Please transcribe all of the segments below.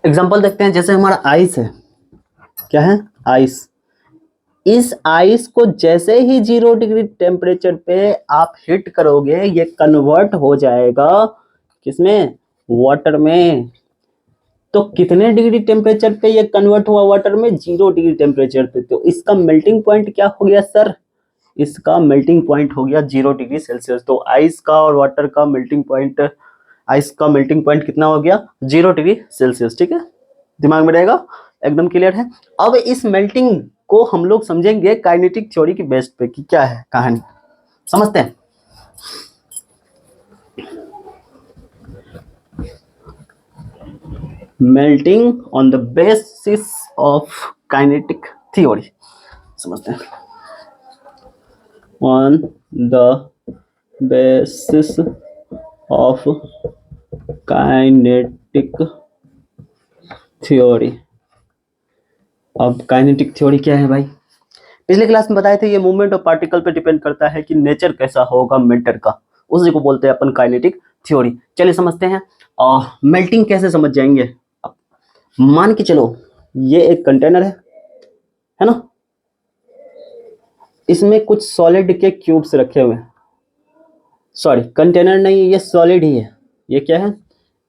Example देखते हैं, जैसे हमारा आइस है, क्या है, आइस। इस आइस को जैसे ही 0 डिग्री टेम्परेचर पे आप हीट करोगे, ये कन्वर्ट हो जाएगा किसमें, वाटर में। तो कितने डिग्री टेम्परेचर पे ये कन्वर्ट हुआ वाटर में, 0 डिग्री टेम्परेचर पे। तो इसका मेल्टिंग पॉइंट क्या हो गया सर, इसका मेल्टिंग पॉइंट हो गया 0 डिग्री सेल्सियस। तो आइस का और वाटर का मेल्टिंग पॉइंट, आइस का मेल्टिंग पॉइंट कितना हो गया, 0 डिग्री सेल्सियस। ठीक है, दिमाग में रहेगा, एकदम क्लियर है। अब इस मेल्टिंग को हम लोग समझेंगे काइनेटिक थ्योरी की बेस पे कि क्या है कहानी, समझते हैं। Melting on the basis of kinetic theory, समझते हैं। On the basis of kinetic theory. अब काइनेटिक थ्योरी क्या है भाई, पिछले क्लास में बताए थे, ये मूवमेंट ऑफ पार्टिकल पे डिपेंड करता है कि नेचर कैसा होगा मैटर का, उसी को बोलते हैं अपन काइनेटिक थ्योरी। चलिए समझते हैं। मेल्टिंग कैसे समझ जाएंगे, मान के चलो ये एक कंटेनर है ना, इसमें कुछ सॉलिड के क्यूब्स रखे हुए हैं, सॉरी कंटेनर नहीं, ये सॉलिड ही है, ये क्या है,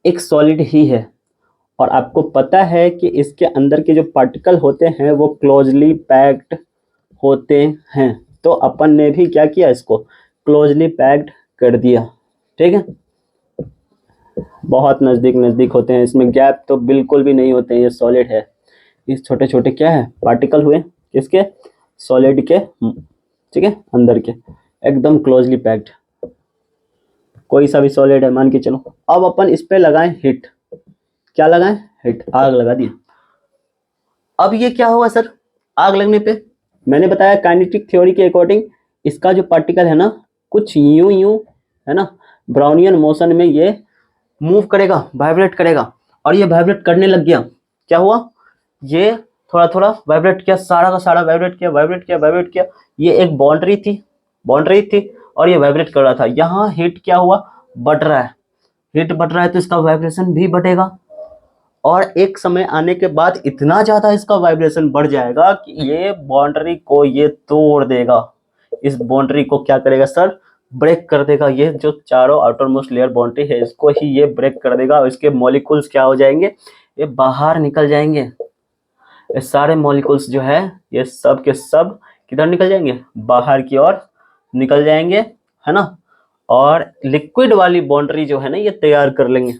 एक सॉलिड ही है। और आपको पता है कि इसके अंदर के जो पार्टिकल होते हैं वो क्लोजली पैक्ड होते हैं। तो अपन ने भी क्या किया, इसको क्लोजली पैक्ड कर दिया। ठीक है, बहुत नज़दीक नज़दीक होते हैं, इसमें गैप तो बिल्कुल भी नहीं होते हैं, ये सॉलिड है। इस छोटे छोटे क्या है, पार्टिकल हुए किसके, सॉलिड के, ठीक है, अंदर के, एकदम क्लोजली पैक्ड। कोई सा भी सॉलिड है मान के चलो। अब अपन इस पे लगाएं हीट, क्या लगाएं, हीट, आग लगा दी। अब ये क्या होगा सर, आग लगने पे मैंने बताया काइनेटिक थ्योरी के अकॉर्डिंग इसका जो पार्टिकल है ना, कुछ यूं यूं है ना, ब्राउनियन मोशन में ये मूव करेगा, वाइब्रेट करेगा। और ये वाइब्रेट करने लग गया, क्या हुआ, ये थोड़ा थोड़ा वाइब्रेट किया, सारा का सारा वाइब्रेट किया, वाइब्रेट किया, वाइब्रेट किया। ये एक बाउंड्री थी और ये वाइब्रेट कर रहा था। यहाँ हीट क्या हुआ, बढ़ रहा है, हीट बढ़ रहा है तो इसका वाइब्रेशन भी बढ़ेगा। और एक समय आने के बाद इतना ज्यादा इसका वाइब्रेशन बढ़ जाएगा कि ये बाउंड्री को ये तोड़ देगा। इस बाउंड्री को क्या करेगा सर, ब्रेक कर देगा। ये जो चारों आउटर मोस्ट लेयर बाउंड्री है, इसको ही ये ब्रेक कर देगा और इसके मॉलिक्यूल्स क्या हो जाएंगे, ये बाहर निकल जाएंगे। ये सारे मॉलिक्यूल्स जो है ये सब के सब किधर निकल जाएंगे, बाहर की ओर निकल जाएंगे, है ना। और लिक्विड वाली बाउंड्री जो है ना ये तैयार कर लेंगे।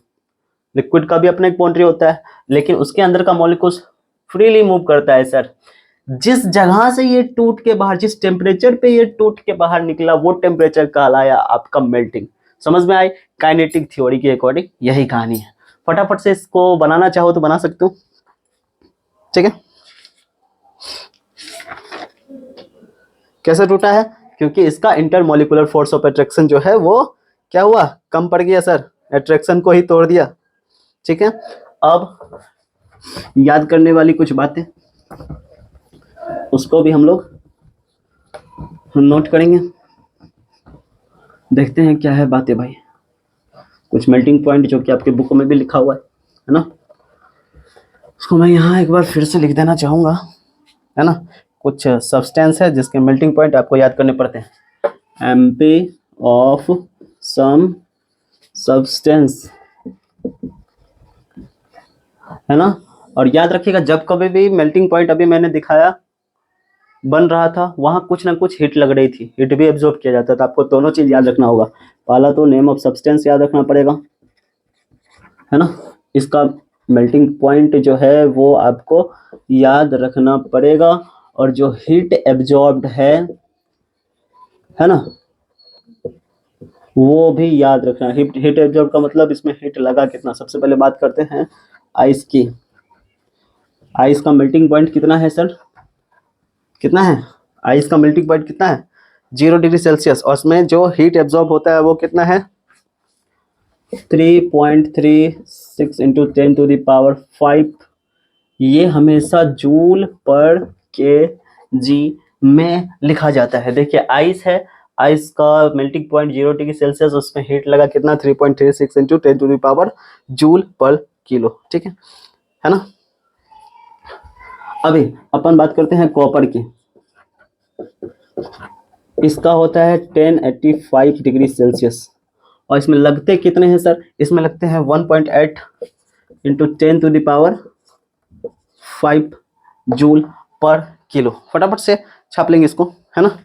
लिक्विड का भी अपना एक बाउंड्री होता है, लेकिन उसके अंदर का मॉलिक्यूल्स फ्रीली मूव करता है सर। जिस जगह से ये टूट के बाहर, जिस टेम्परेचर पे ये टूट के बाहर निकला, वो टेम्परेचर कहलाया आपका मेल्टिंग। समझ में आई, काइनेटिक थ्योरी के अकॉर्डिंग यही कहानी है। फटाफट से इसको बनाना चाहो तो बना सकते हो, ठीक है। कैसे टूटा है, क्योंकि इसका इंटरमोलिकुलर फोर्स ऑफ अट्रैक्शन जो है वो क्या हुआ, कम पड़ गया सर, अट्रैक्शन को ही तोड़ दिया। ठीक है, अब याद करने वाली कुछ बातें उसको भी हम लोग नोट करेंगे। देखते हैं क्या है बातें भाई। कुछ मेल्टिंग पॉइंट जो कि आपके बुक में भी लिखा हुआ है ना, उसको मैं यहाँ एक बार फिर से लिख देना चाहूँगा, है ना। कुछ सब्सटेंस है जिसके मेल्टिंग पॉइंट आपको याद करने पड़ते हैं। एमपी ऑफ सम सब्सटेंस, है ना। और याद रखिएगा जब कभी भी मेल्टिंग पॉइंट अभी मैंने दिखाया बन रहा था, वहां कुछ ना कुछ हीट लग रही थी, हीट भी एब्जॉर्ब किया जाता था। आपको दोनों चीज याद रखना होगा, पहला तो नेम ऑफ सब्सटेंस याद रखना पड़ेगा, है ना। इसका मेल्टिंग पॉइंट जो है वो आपको याद रखना पड़ेगा। और जो हीट एब्जॉर्ब्ड है ना, वो भी याद रखना। हीट एब्जॉर्ब का मतलब इसमें हीट लगा कितना। सबसे पहले बात करते हैं आइस की। आइस का मेल्टिंग पॉइंट कितना है सर, कितना है, आइस का मेल्टिंग पॉइंट कितना है, 0 डिग्री सेल्सियस। और उसमें जो हीट एब्जॉर्ब होता है वो कितना है, 3.36 इंटू 10⁵ ये हमेशा जूल पर के जी में लिखा जाता है। देखिए आइस है, आइस का मेल्टिंग पॉइंट 0 डिग्री सेल्सियस, उसमें हीट लगा कितना, 3.36 इंटू 10⁻, जूल पर किलो। ठीक है, है ना। अभी अपन बात करते हैं कॉपर की। इसका होता है 1085 डिग्री सेल्सियस, और इसमें लगते कितने हैं सर? इसमें लगते हैं 1.8 इंटू 10⁵ जूल पर किलो। फटाफट से छाप लेंगे इसको, है ना।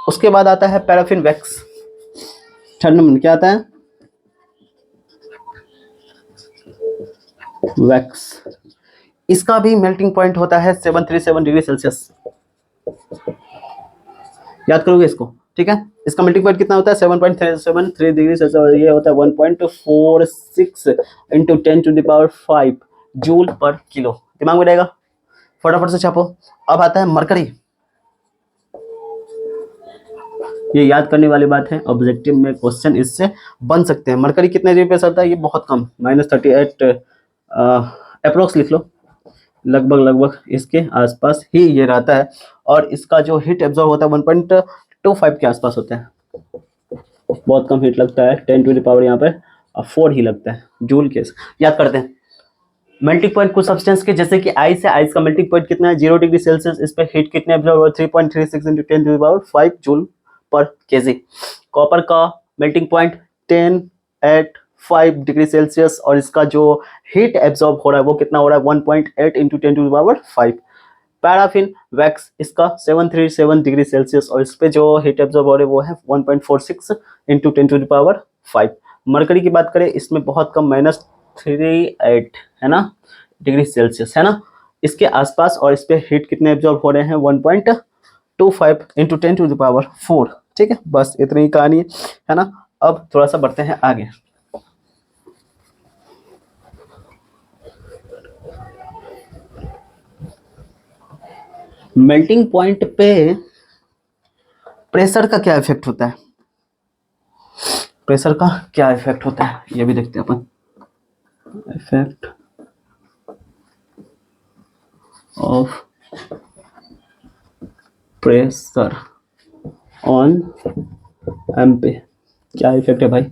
उसके बाद आता है पैराफिन वैक्स। थर्ड नंबर क्या आता है? वैक्स। इसका भी मेल्टिंग पॉइंट होता है 737 डिग्री सेल्सियस। याद करोगे इसको, ठीक है। इसका मेल्टिंग पॉइंट कितना होता है? 7.373 डिग्री सेल्सियस, और ये होता है 1.46 इंटू 10⁵ जूल पर किलो। दिमाग में रहेगा, फटाफट से छापो। अब आता है मरकरी। ये याद करने वाली बात है, ऑब्जेक्टिव में क्वेश्चन इससे बन सकते हैं। मरकरी कितने डिग्री पे चलता है? ये बहुत कम, -38 अप्रोक्स लिख लो, लगभग इसके आसपास ही ये रहता है। और इसका जो हीट एब्जॉर्ब होता है 1.25 के आसपास होता है। बहुत कम हीट लगता है, 10⁻⁴ यहाँ पे 4 ही लगता है जूल के। याद करते हैं मेल्टिंग पॉइंट कुछ सब्सटेंस के, जैसे कि आइस है, आइस का मेल्टिंग पॉइंट कितना है? 0 डिग्री सेल्सियस। इस पे हीट कितने एब्जॉर्ब हुआ? 3.36 into 10⁵ joule per KG. Copper का मेल्टिंग पॉइंट 10⁵ डिग्री सेल्सियस, और इसका जो हीट एब्जॉर्ब हो रहा है वो कितना हो रहा है? 1.8 इंटू 10⁵। पैराफिन वैक्स, इसका 737 डिग्री सेल्सियस, और इस पे जो हीट एब्जॉर्ब हो रही है वो है 1.46 इंटू 10⁵। मरकरी की बात करें, इसमें बहुत कम, -38 है ना डिग्री सेल्सियस, है ना, इसके आसपास। और इस पे हीट कितने एब्जॉर्ब हो रहे हैं? 1.25 इंटू 10⁴। ठीक है, बस इतनी ही कहानी है ना। अब थोड़ा सा बढ़ते हैं आगे। मेल्टिंग पॉइंट पे प्रेशर का क्या इफेक्ट होता है? प्रेशर का क्या इफेक्ट होता है ये भी देखते हैं अपन। Effect of pressure on MP, क्या इफेक्ट है भाई?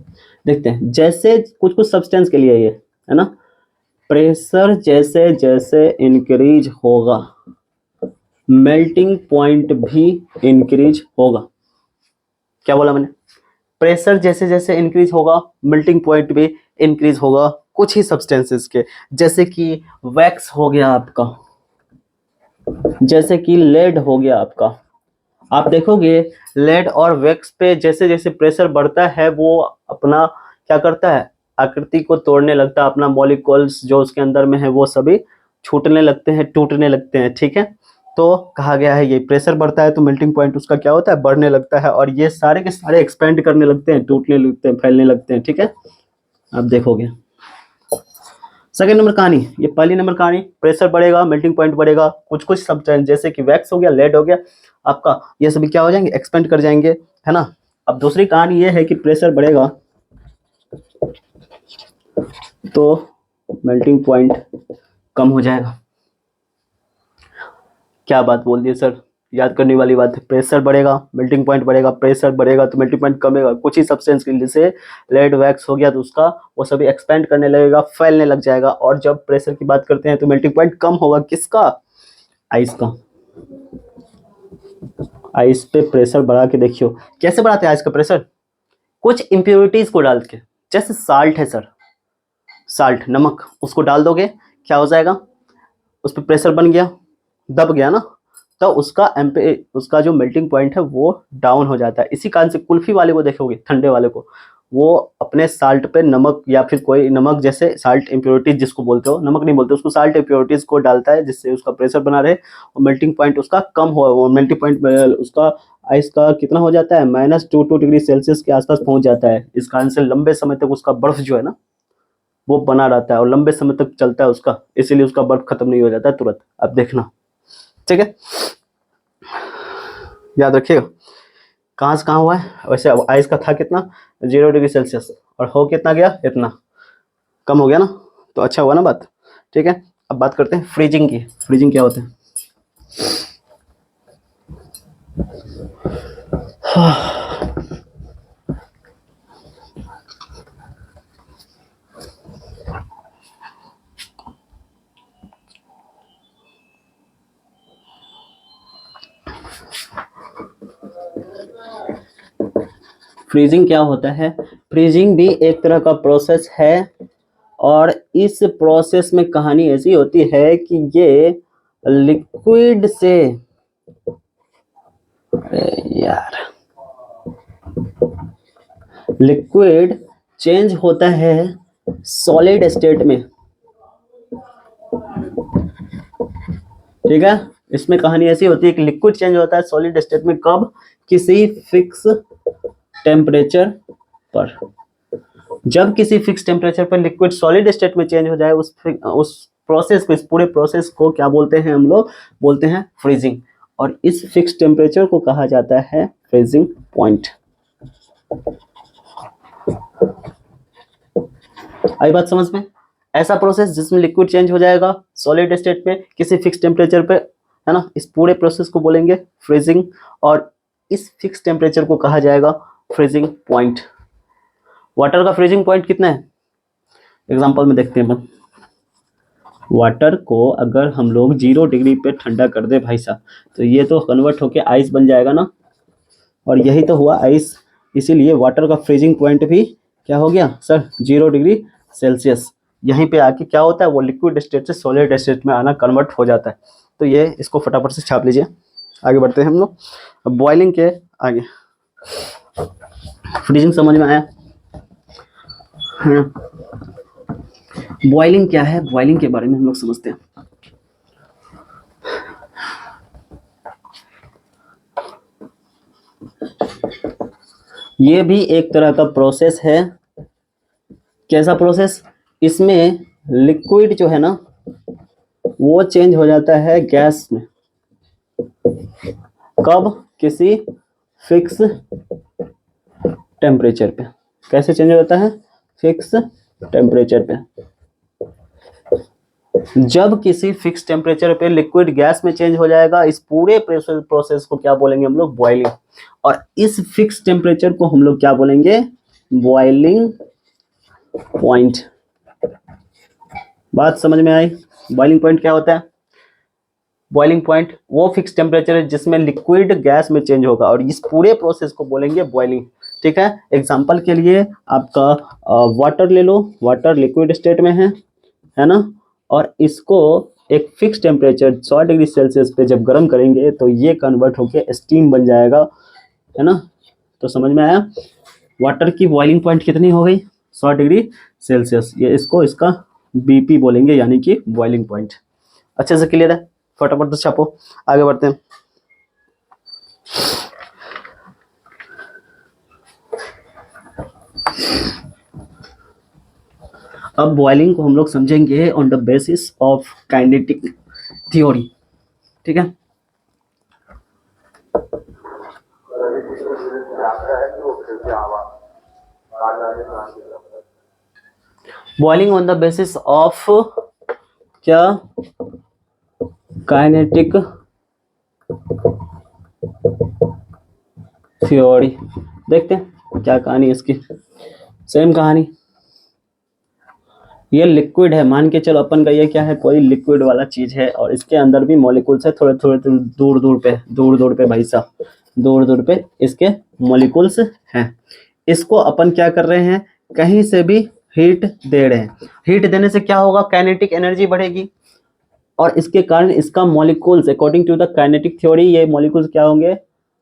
देखते हैं। जैसे कुछ कुछ सब्सटेंस के लिए ये है ना, प्रेशर जैसे जैसे इंक्रीज होगा मेल्टिंग पॉइंट भी इंक्रीज होगा। क्या बोला मैंने? प्रेशर जैसे जैसे इंक्रीज होगा मेल्टिंग पॉइंट भी इंक्रीज होगा कुछ ही सब्सटेंसेस के, जैसे कि वैक्स हो गया आपका, जैसे कि लेड हो गया आपका। आप देखोगे लेड और वैक्स पे जैसे जैसे प्रेशर बढ़ता है वो अपना क्या करता है? आकृति को तोड़ने लगता है, अपना मॉलिक्यूल्स जो उसके अंदर में है वो सभी छूटने लगते हैं, टूटने लगते हैं। ठीक है, तो कहा गया है ये प्रेशर बढ़ता है तो मेल्टिंग पॉइंट उसका क्या होता है? बढ़ने लगता है, और ये सारे के सारे एक्सपेंड करने लगते हैं, टूटने लगते हैं, फैलने लगते हैं। ठीक है, आप देखोगे। सेकेंड नंबर कहानी, ये पहली नंबर कहानी, प्रेशर बढ़ेगा मेल्टिंग पॉइंट बढ़ेगा, कुछ कुछ सब्सटेंस जैसे कि वैक्स हो गया, लेड हो गया आपका, ये सभी क्या हो जाएंगे? एक्सपेंड कर जाएंगे, है ना। अब दूसरी कहानी ये है कि प्रेशर बढ़ेगा तो मेल्टिंग पॉइंट कम हो जाएगा। क्या बात बोल दी सर, याद करने वाली बात है। प्रेशर बढ़ेगा मेल्टिंग पॉइंट बढ़ेगा, प्रेशर बढ़ेगा तो मेल्टिंग पॉइंट कमेगा। कुछ ही सब्सटेंस के लिए से लेड वैक्स हो गया तो उसका वो सभी एक्सपेंड करने लगेगा, फैलने लग जाएगा। और जब प्रेशर की बात करते हैं तो मेल्टिंग पॉइंट कम होगा, किसका? आइस का। आइस पे प्रेशर बढ़ा के देखियो कैसे बढ़ाते हैं आइस का प्रेशर? कुछ इम्प्योरिटीज को डाल के, जैसे साल्ट है सर, साल्ट नमक, उसको डाल दोगे क्या हो जाएगा? उस पर प्रेशर बन गया, दब गया ना, तो उसका एम्पे उसका जो मेल्टिंग पॉइंट है वो डाउन हो जाता है। इसी कारण से कुल्फी वाले को देखोगे, ठंडे वाले को, वो अपने साल्ट पे नमक या फिर कोई नमक जैसे साल्ट इम्प्योरिटीज जिसको बोलते हो, नमक नहीं बोलते उसको, साल्ट इम्प्योरिटीज को डालता है जिससे उसका प्रेशर बना रहे और मेल्टिंग पॉइंट उसका कम हो। वो मेल्टिंग पॉइंट उसका आइस का कितना हो जाता है? -22 डिग्री सेल्सियस के आसपास पहुंच जाता है। इस कारण से लंबे समय तक उसका बर्फ जो है ना वो बना रहता है और लंबे समय तक चलता है उसका, इसीलिए उसका बर्फ खत्म नहीं हो जाता है तुरंत। अब देखना, ठीक है, याद रखिएगा। कहाँ से कहाँ हुआ है? वैसे आइस का था कितना? 0 डिग्री सेल्सियस, और हो कितना गया? इतना कम हो गया ना, तो अच्छा हुआ ना बात। ठीक है, अब बात करते हैं फ्रीजिंग की। फ्रीजिंग क्या होता है? फ्रीजिंग क्या होता है? फ्रीजिंग भी एक तरह का प्रोसेस है, और इस प्रोसेस में कहानी ऐसी होती है कि ये लिक्विड से, अरे यार, लिक्विड चेंज होता है सॉलिड स्टेट में, ठीक है। इसमें कहानी ऐसी होती है कि लिक्विड चेंज होता है सॉलिड स्टेट में, कब? किसी फिक्स टेम्परेचर पर। जब किसी फिक्स टेम्परेचर पर लिक्विड सॉलिड स्टेट में चेंज हो जाए, उस प्रोसेस को, इस पूरे प्रोसेस को क्या बोलते हैं हम लोग? बोलते हैं फ्रीजिंग। और इस फिक्स टेम्परेचर को कहा जाता है फ्रीजिंग पॉइंट। आई बात समझ में? ऐसा प्रोसेस जिसमें लिक्विड चेंज हो जाएगा सॉलिड स्टेट पे किसी फिक्स टेम्परेचर पे, है ना, इस पूरे प्रोसेस को बोलेंगे फ्रीजिंग, और इस फिक्स टेम्परेचर को कहा जाएगा फ्रीजिंग पॉइंट। वाटर का फ्रीजिंग पॉइंट कितना है? एग्जांपल में देखते हैं अपन। वाटर को अगर हम लोग 0 डिग्री पे ठंडा कर दे भाई साहब, तो ये तो कन्वर्ट होके आइस बन जाएगा ना, और यही तो हुआ आइस। इसीलिए वाटर का फ्रीजिंग पॉइंट भी क्या हो गया सर? 0 degree Celsius. यहीं पे आके क्या होता है? वो लिक्विड स्टेट से सॉलिड स्टेट में आना कन्वर्ट हो जाता है। तो ये इसको फटाफट से छाप लीजिए। आगे बढ़ते हैं हम लोग बॉइलिंग के आगे। फ्रीजिंग समझ में आया? बॉइलिंग क्या है? बॉइलिंग के बारे में हम लोग समझते हैं। ये भी एक तरह का प्रोसेस है। कैसा प्रोसेस? इसमें लिक्विड जो है ना, वो चेंज हो जाता है गैस में। कब? किसी फिक्स टेम्परेचर पे। कैसे चेंज हो जाता है? फिक्स टेम्परेचर पे। जब किसी फिक्स टेम्परेचर पे लिक्विड गैस में चेंज हो जाएगा, इस पूरे प्रोसेस को क्या बोलेंगे हम लोग? बॉइलिंग। और इस फिक्स टेम्परेचर को हम लोग क्या बोलेंगे? Boiling point. बात समझ में आई? बॉइलिंग पॉइंट क्या होता है? बॉइलिंग पॉइंट वो फिक्स टेम्परेचर है जिसमें लिक्विड गैस में चेंज होगा, और इस पूरे प्रोसेस को बोलेंगे बॉइलिंग, ठीक है। एग्जांपल के लिए आपका वाटर ले लो। वाटर लिक्विड स्टेट में है ना, और इसको एक फिक्स टेम्परेचर 100 डिग्री सेल्सियस पे जब गर्म करेंगे तो ये कन्वर्ट होकर स्टीम बन जाएगा, है ना। तो समझ में आया? वाटर की बॉइलिंग पॉइंट कितनी हो गई? 100 डिग्री सेल्सियस। ये इसको इसका बीपी बोलेंगे, यानी कि बॉइलिंग पॉइंट। अच्छे से क्लियर है? फटाफट से छापो, आगे बढ़ते हैं। अब बॉइलिंग को हम लोग समझेंगे on the basis of kinetic theory, ठीक है। Boiling on the basis of क्या? Kinetic theory. देखते हैं क्या कहानी इसकी। सेम कहानी। ये लिक्विड है, मान के चलो अपन का ये क्या है? कोई लिक्विड वाला चीज है, और इसके अंदर भी मॉलिक्यूल्स है, थोड़े थोड़े दूर दूर पे भाई साहब, दूर दूर पे इसके मॉलिक्यूल्स हैं। इसको अपन क्या कर रहे हैं? कहीं से भी हीट दे रहे हैं। हीट देने से क्या होगा? काइनेटिक एनर्जी बढ़ेगी, और इसके कारण इसका molecules, according to the kinetic theory, ये मॉलिक्यूल्स क्या होंगे?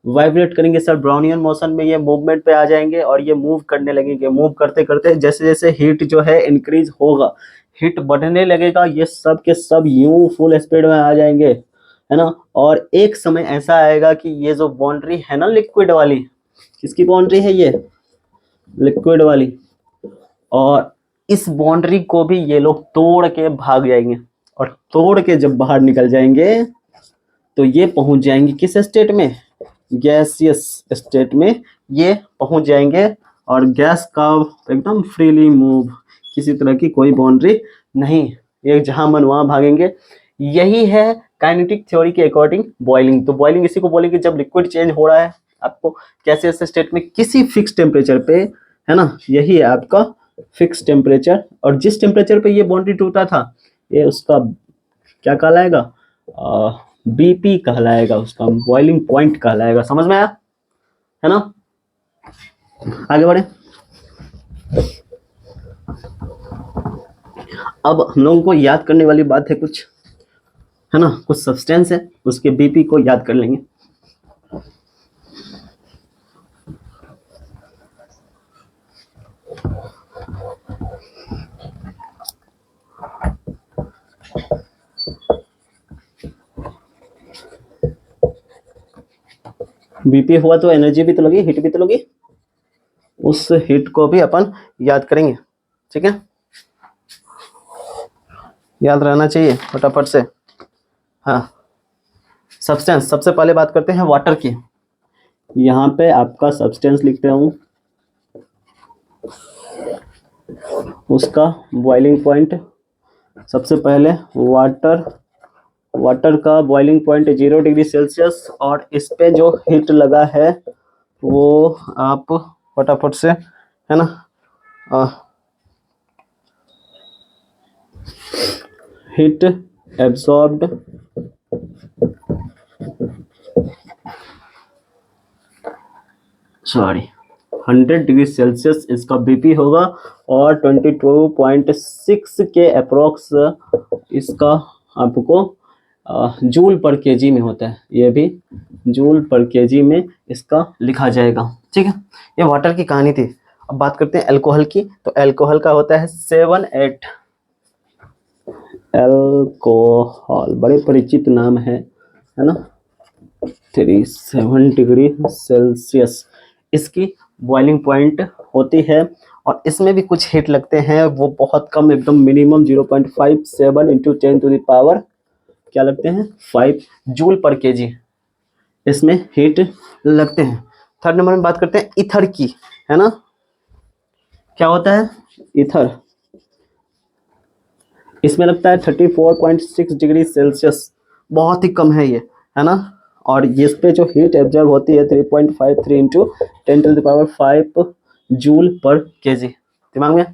वाइब्रेट करेंगे सर, ब्राउनियन मोशन में ये मूवमेंट पे आ जाएंगे, और ये मूव करने लगेंगे। मूव करते करते जैसे जैसे हीट जो है इंक्रीज होगा, हीट बढ़ने लगेगा, ये सब के सब यूं फुल स्पीड में आ जाएंगे, है ना। और एक समय ऐसा आएगा कि ये जो बाउंड्री है ना लिक्विड वाली, किसकी बाउंड्री है? ये लिक्विड वाली, और इस बाउंड्री को भी ये लोग तोड़ के भाग जाएंगे, और तोड़ के जब बाहर निकल जाएंगे तो ये पहुंच जाएंगे किस स्टेट में? गैसियस स्टेट में ये पहुंच जाएंगे, और गैस का एकदम फ्रीली मूव, किसी तरह की कोई बाउंड्री नहीं, ये जहां मन वहां भागेंगे। यही है काइनेटिक थ्योरी के अकॉर्डिंग बॉइलिंग। तो बॉइलिंग इसी को बोलेंगे जब लिक्विड चेंज हो रहा है आपको गैसियस स्टेट में किसी फिक्स टेम्परेचर पे, है ना। यही है आपका फिक्स टेम्परेचर, और जिस टेम्परेचर पे ये बाउंड्री टूटा था, ये उसका क्या कहलाएगा? बीपी कहलाएगा, उसका बॉइलिंग पॉइंट कहलाएगा। समझ में आया? है ना। आगे बढ़े। अब हम लोगों को याद करने वाली बात है कुछ, है ना, कुछ सब्सटेंस है, उसके बीपी को याद कर लेंगे। बीपी हुआ तो एनर्जी भी तो लगी, हीट भी तो लगी, उस हीट को भी अपन याद करेंगे, ठीक है, याद रहना चाहिए फटाफट से। हाँ, सब्सटेंस, सबसे पहले बात करते हैं वाटर की। यहाँ पे आपका सब्सटेंस लिखते हूँ, उसका बॉइलिंग पॉइंट, सबसे पहले वाटर, वाटर का बॉइलिंग पॉइंट 0 डिग्री सेल्सियस, और इस पे जो हीट लगा है वो आप फटाफट से, है ना, heat absorbed, sorry 100 degree Celsius इसका बीपी होगा, और 22.6 के अप्रोक्स इसका आपको जूल पर केजी में होता है, ये भी जूल पर केजी में इसका लिखा जाएगा, ठीक है। ये वाटर की कहानी थी। अब बात करते हैं अल्कोहल की। तो अल्कोहल का होता है 7-8, अल्कोहल बड़े परिचित नाम है ना, 37 डिग्री सेल्सियस इसकी बॉइलिंग पॉइंट होती है, और इसमें भी कुछ हीट लगते हैं, वो बहुत कम, एकदम minimum 0.57 into 10 to the power क्या लगते हैं 5 जूल पर केजी इसमें हीट लगते हैं। थर्ड नंबर में बात करते हैं ईथर की, है ना, क्या होता है ईथर, इसमें लगता है 34.6 डिग्री सेल्सियस, बहुत ही कम है ये, है ना, और इस पे जो हीट एब्जॉर्ब होती है 3.53 into 10 to the power 5 joule per KG. दिमाग में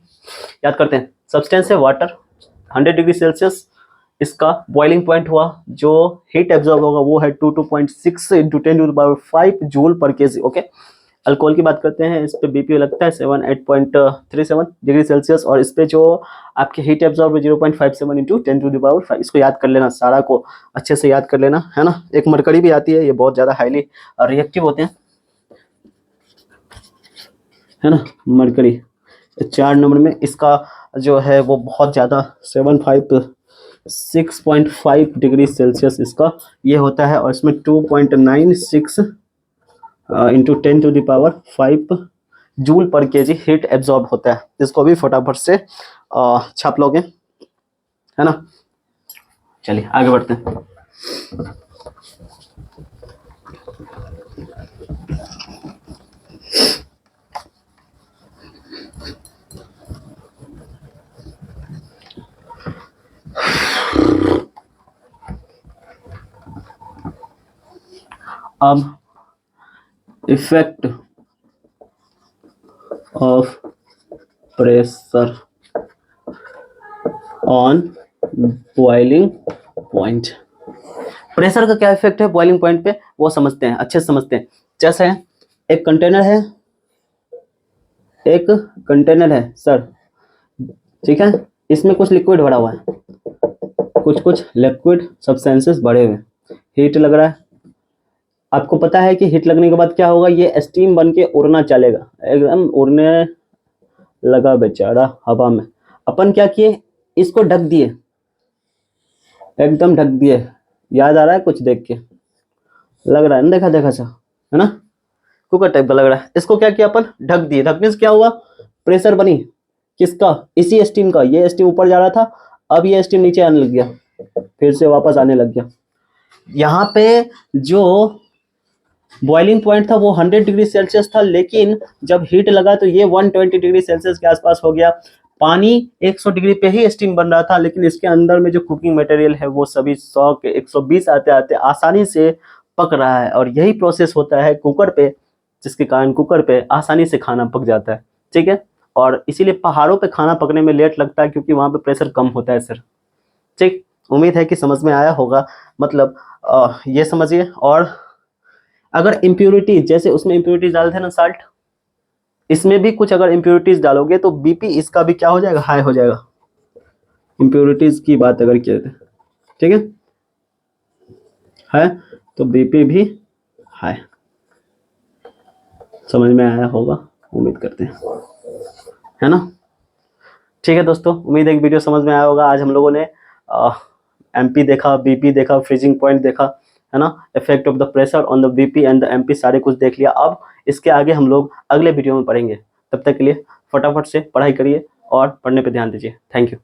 याद करते हैं। सब्सटेंस है वाटर, 100 डिग्री सेल्सियस इसका बॉइलिंग पॉइंट हुआ, जो हीट एब्जॉर्ब होगा वो है 22.6 into 10 to the power 5 joule per KG. Okay, alcohol की बात करते हैं, इस पे बीपी लगता है 78.37 डिग्री सेल्सियस, और इस पे जो आपके heat absorb 0.57 into 10 to the power 5। इसको याद कर लेना, सारा को अच्छे से याद कर लेना, है ना। एक मरकरी भी आती है, ये बहुत ज़्यादा हाईली रिएक्टिव होते हैं, है ना, मरकरी। 4 नंबर में इसका जो है वो बहुत ज़्यादा 6.5 डिग्री सेल्सियस इसका ये होता है, और इसमें 2.96 into 10 to the power 5 joule per KG heat absorb होता है। इसको भी फटाफट से छाप लोगे, है ना। चलिए आगे बढ़ते हैं। अब effect of pressure on boiling point. Pressure का क्या इफेक्ट है बॉइलिंग पॉइंट पे, वो समझते हैं, अच्छे से समझते हैं। जैसे एक कंटेनर है, एक कंटेनर है सर, ठीक है, इसमें कुछ लिक्विड भरा हुआ है, कुछ लिक्विड सब्सटेंसेस भरे हुए, हीट लग रहा है। आपको पता है कि हीट लगने के बाद क्या होगा, ये स्टीम बन के उड़ना चलेगा, एकदम उड़ने लगा बेचारा हवा में। अपन क्या किए, इसको ढक दिए, एकदम ढक दिए। याद आ रहा है कुछ देख के, लग रहा है ना, देखा देखा सा, है ना, कुकर टाइप का लग रहा है। इसको क्या किया अपन, ढक दिए। ढकने से क्या हुआ, प्रेशर बनी किसका, इसी स्टीम का। ये स्टीम ऊपर जा रहा था, अब ये स्टीम नीचे आने लग गया, फिर से वापस आने लग गया। यहाँ पे जो बॉइलिंग पॉइंट था वो 100 डिग्री सेल्सियस था, लेकिन जब हीट लगा तो ये 120 डिग्री सेल्सियस के आसपास हो गया। पानी 100 डिग्री पे ही स्टीम बन रहा था, लेकिन इसके अंदर में जो कुकिंग मटेरियल है वो सभी 100 के 120 आते आते आसानी से पक रहा है, और यही प्रोसेस होता है कुकर पे, जिसके कारण कुकर पे आसानी से खाना पक जाता है, ठीक है। और इसीलिए पहाड़ों पे खाना पकने में लेट लगता है, क्योंकि वहाँ पे प्रेशर कम होता है सर, ठीक। उम्मीद है कि समझ में आया होगा, मतलब ये समझिए। और अगर इम्प्योरिटी, जैसे उसमें इम्प्योरिटीज डालते हैं ना, साल्ट, इसमें भी कुछ अगर इम्प्योरिटीज डालोगे तो बीपी इसका भी क्या हो जाएगा, हाई हो जाएगा। इम्प्योरिटीज की बात अगर किया जाए, ठीक है तो बीपी भी हाई। समझ में आया होगा, उम्मीद करते हैं, है ना। ठीक है दोस्तों, उम्मीद है कि वीडियो समझ में आया होगा। आज हम लोगों ने एमपी देखा, बीपी देखा, फ्रीजिंग पॉइंट देखा, है ना, effect of the pressure on the BP and the MP, सारे कुछ देख लिया। अब इसके आगे हम लोग अगले वीडियो में पढ़ेंगे। तब तक के लिए फटाफट से पढ़ाई करिए और पढ़ने पे ध्यान दीजिए। Thank you.